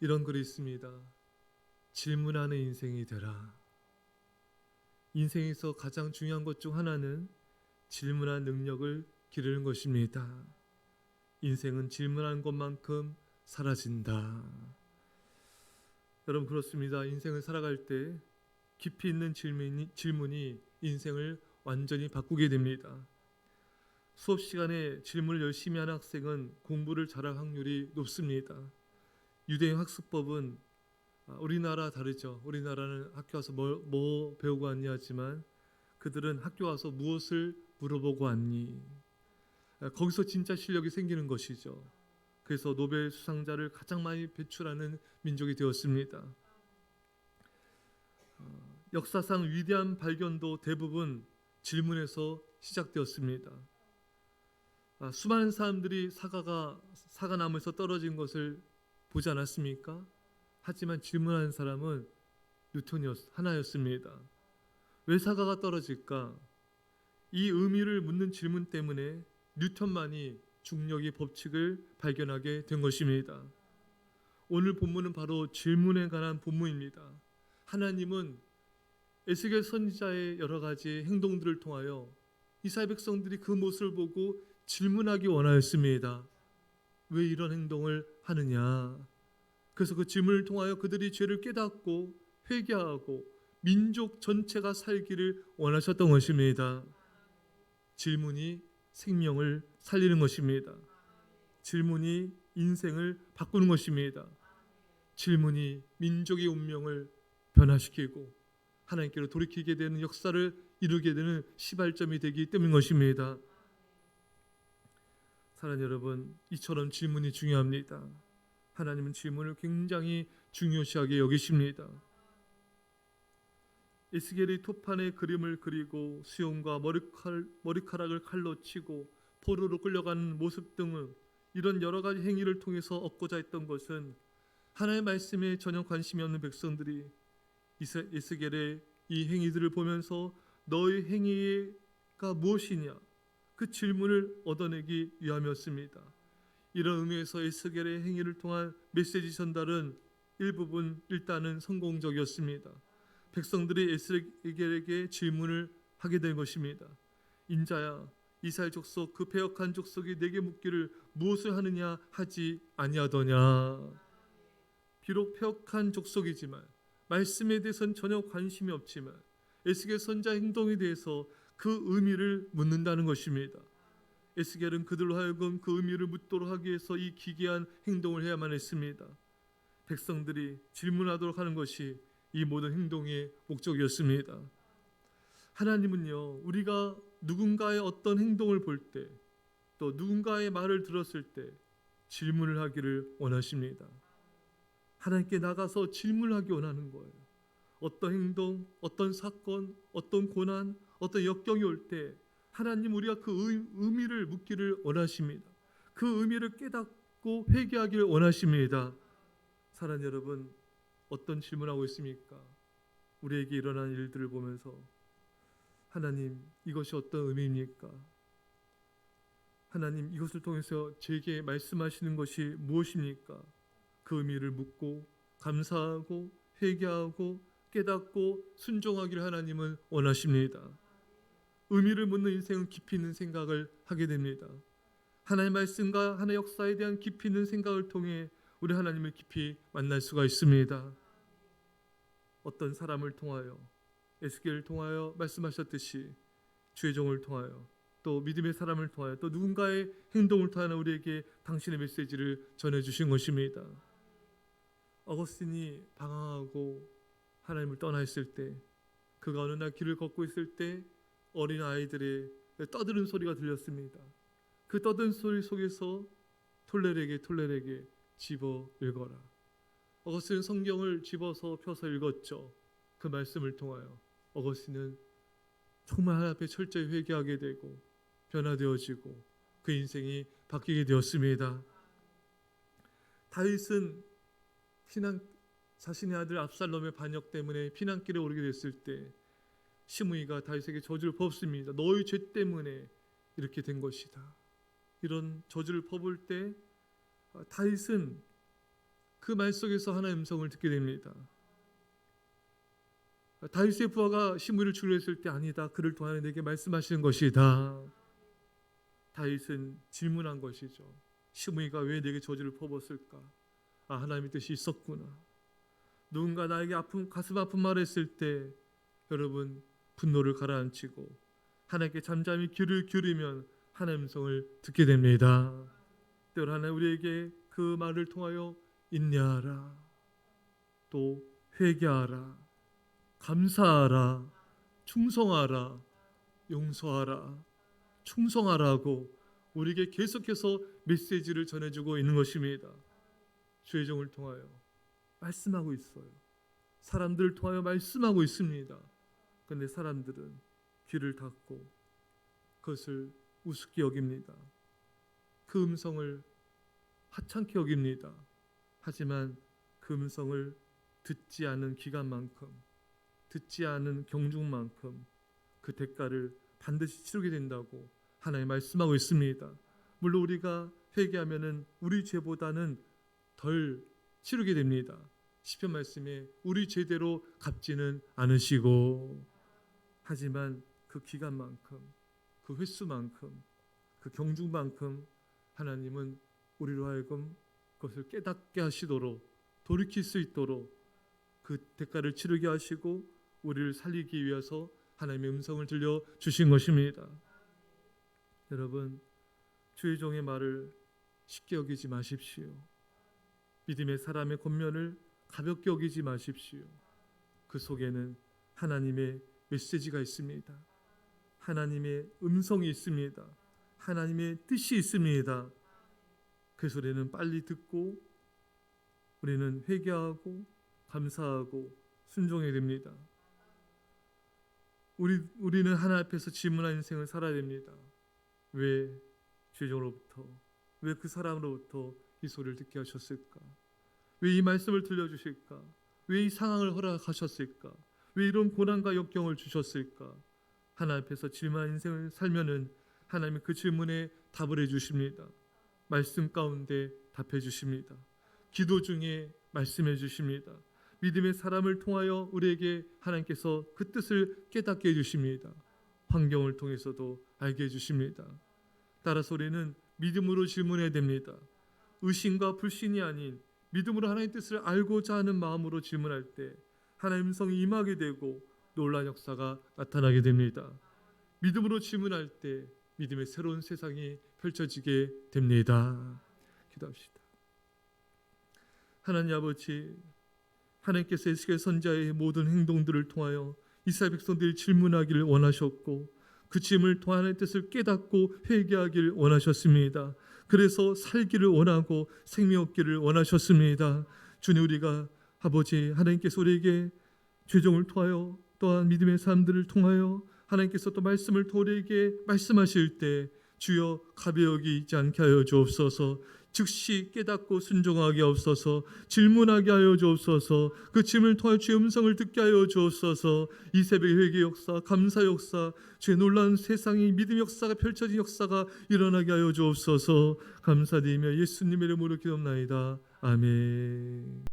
이런 글이 있습니다. 질문하는 인생이 되라. 인생에서 가장 중요한 것 중 하나는 질문할 능력을 기르는 것입니다. 인생은 질문하는 것만큼 사라진다. 여러분 그렇습니다. 인생을 살아갈 때 깊이 있는 질문이 인생을 완전히 바꾸게 됩니다. 수업 시간에 질문을 열심히 하는 학생은 공부를 잘할 확률이 높습니다. 유대인 학습법은 우리나라 다르죠. 우리나라는 학교 와서 뭐 배우고 왔니 하지만 그들은 학교 와서 무엇을 물어보고 왔니? 거기서 진짜 실력이 생기는 것이죠. 그래서 노벨 수상자를 가장 많이 배출하는 민족이 되었습니다. 역사상 위대한 발견도 대부분 질문에서 시작되었습니다. 수많은 사람들이 사과나무에서 떨어진 것을 보지 않았습니까? 하지만 질문하는 사람은 하나였습니다. 왜 사과가 떨어질까? 이 의미를 묻는 질문 때문에 뉴턴만이 중력의 법칙을 발견하게 된 것입니다. 오늘 본문은 바로 질문에 관한 본문입니다. 하나님은 에스겔 선지자의 여러 가지 행동들을 통하여 이스라엘 백성들이 그 모습을 보고 질문하기 원하였습니다. 왜 이런 행동을 하느냐? 그래서 그 질문을 통하여 그들이 죄를 깨닫고 회개하고 민족 전체가 살기를 원하셨던 것입니다. 질문이 생명을 살리는 것입니다. 질문이 인생을 바꾸는 것입니다. 질문이 민족의 운명을 변화시키고 하나님께로 돌이키게 되는 역사를 이루게 되는 시발점이 되기 때문인 것입니다. 사랑하는 여러분, 이처럼 질문이 중요합니다. 하나님은 질문을 굉장히 중요시하게 여기십니다. 에스겔이 토판에 그림을 그리고 수염과 머리카락을 칼로 치고 포로로 끌려가는 모습 등은 이런 여러 가지 행위를 통해서 얻고자 했던 것은 하나님의 말씀에 전혀 관심이 없는 백성들이 에스겔의 이 행위들을 보면서 너의 행위가 무엇이냐? 그 질문을 얻어내기 위함이었습니다. 이런 의미에서 에스겔의 행위를 통한 메시지 전달은 일단은 성공적이었습니다. 백성들이 에스겔에게 질문을 하게 된 것입니다. 인자야, 이스라엘 족속 그 패역한 족속이 내게 묻기를 무엇을 하느냐 하지 아니하더냐. 비록 패역한 족속이지만 말씀에 대해서는 전혀 관심이 없지만 에스겔 선자 행동에 대해서 그 의미를 묻는다는 것입니다. 에스겔은 그들로 하여금 그 의미를 묻도록 하기 위해서 이 기괴한 행동을 해야만 했습니다. 백성들이 질문하도록 하는 것이 이 모든 행동의 목적이었습니다. 하나님은요, 우리가 누군가의 어떤 행동을 볼 때, 또 누군가의 말을 들었을 때 질문을 하기를 원하십니다. 하나님께 나가서 질문하기 원하는 거예요. 어떤 행동, 어떤 사건, 어떤 고난, 어떤 역경이 올 때 하나님 우리가 그 의미를 묻기를 원하십니다. 그 의미를 깨닫고 회개하기를 원하십니다. 사랑하는 여러분, 어떤 질문하고 있습니까? 우리에게 일어난 일들을 보면서 하나님, 이것이 어떤 의미입니까? 하나님, 이것을 통해서 제게 말씀하시는 것이 무엇입니까? 그 의미를 묻고 감사하고 회개하고 깨닫고 순종하기를 하나님은 원하십니다. 의미를 묻는 인생은 깊이 있는 생각을 하게 됩니다. 하나님의 말씀과 하나님의 역사에 대한 깊이 있는 생각을 통해 우리 하나님을 깊이 만날 수가 있습니다. 어떤 사람을 통하여, 에스겔을 통하여 말씀하셨듯이 주의 종을 통하여, 또 믿음의 사람을 통하여, 또 누군가의 행동을 통하여 우리에게 당신의 메시지를 전해주신 것입니다. 어거스틴이 방황하고 하나님을 떠나 있을 때, 그가 어느 날 길을 걷고 있을 때 어린 아이들의 떠드는 소리가 들렸습니다. 그 떠드는 소리 속에서 톨레에게 집어 읽어라. 어거스틴은 성경을 집어서 펴서 읽었죠. 그 말씀을 통하여 어거스틴은 정말 하나님 앞에 철저히 회개하게 되고 변화되어지고 그 인생이 바뀌게 되었습니다. 다윗은 자신의 아들 압살롬의 반역 때문에 피난길에 오르게 됐을 때 시므이가 다윗에게 저주를 퍼붓습니다. 너의 죄 때문에 이렇게 된 것이다. 이런 저주를 퍼부을 때 다윗은 그 말 속에서 하나님의 음성을 듣게 됩니다. 다윗의 부하가 시므이를 추려했을 때 아니다. 그를 통하여 내게 말씀하시는 것이다. 다윗은 질문한 것이죠. 시므이가 왜 내게 저주를 퍼붓을까? 아, 하나님의 뜻이 있었구나. 누군가 나에게 가슴 아픈 말을 했을 때 여러분 분노를 가라앉히고 하나님께 잠잠히 귀를 기울이면 하나님의 음성을 듣게 됩니다. 때로 하나님 우리에게 그 말을 통하여 인내하라, 또 회개하라, 감사하라, 충성하라, 용서하라, 충성하라고 우리에게 계속해서 메시지를 전해주고 있는 것입니다. 주의 종을 통하여 말씀하고 있어요. 사람들을 통하여 말씀하고 있습니다. 그런데 사람들은 귀를 닫고 그것을 우습게 여깁니다. 그 음성을 하찮게 여깁니다. 하지만 그 음성을 듣지 않은 기간만큼, 듣지 않은 경중만큼 그 대가를 반드시 치르게 된다고 하나님 말씀하고 있습니다. 물론 우리가 회개하면은 우리 죄보다는 덜 치르게 됩니다. 시편 말씀에 우리 죄대로 갚지는 않으시고, 하지만 그 기간만큼, 그 횟수만큼, 그 경중만큼 하나님은 우리로 하여금 그것을 깨닫게 하시도록, 돌이킬 수 있도록 그 대가를 치르게 하시고 우리를 살리기 위해서 하나님의 음성을 들려주신 것입니다. 여러분, 주의 종의 말을 쉽게 여기지 마십시오. 믿음의 사람의 권면을 가볍게 여기지 마십시오. 그 속에는 하나님의 메시지가 있습니다. 하나님의 음성이 있습니다. 하나님의 뜻이 있습니다. 그 소리는 빨리 듣고 우리는 회개하고 감사하고 순종해야 됩니다. 우리는 하나님 앞에서 질문하는 인생을 살아야 됩니다. 왜 죄종으로부터, 왜 그 사람으로부터 이 소리를 듣게 하셨을까? 왜 이 말씀을 들려주실까? 왜 이 상황을 허락하셨을까? 왜 이런 고난과 역경을 주셨을까? 하나님 앞에서 질문하는 인생을 살면은 하나님이 그 질문에 답을 해주십니다. 말씀 가운데 답해 주십니다. 기도 중에 말씀해 주십니다. 믿음의 사람을 통하여 우리에게 하나님께서 그 뜻을 깨닫게 해주십니다. 환경을 통해서도 알게 해주십니다. 따라서 우리는 믿음으로 질문해야 됩니다. 의심과 불신이 아닌 믿음으로 하나님의 뜻을 알고자 하는 마음으로 질문할 때 하나님의 음성이 임하게 되고 놀라운 역사가 나타나게 됩니다. 믿음으로 질문할 때 믿음의 새로운 세상이 펼쳐지게 됩니다. 기도합시다. 하나님 아버지, 하나님께서 에스겔 선지자의 모든 행동들을 통하여 이스라엘 백성들이 질문하기를 원하셨고 그 질문을 통해 하나님의 뜻을 깨닫고 회개하기를 원하셨습니다. 그래서 살기를 원하고 생명 얻기를 원하셨습니다. 주님, 우리가 아버지 하나님께서 우리에게 죄종을 통하여 또한 믿음의 사람들을 통하여 하나님께서 또 말씀을 우리에게 말씀하실 때 주여 가벼이 여기지 않게 하여 주옵소서. 즉시 깨닫고 순종하게 하옵소서. 질문하게 하여 주옵소서. 그 질문을 통하여 주의 음성을 듣게 하여 주옵소서. 이 새벽의 회개 역사, 감사 역사, 주의 놀라운 세상이 믿음 역사가 펼쳐진 역사가 일어나게 하여 주옵소서. 감사드리며 예수님의 이름으로 기도합나이다. 아멘.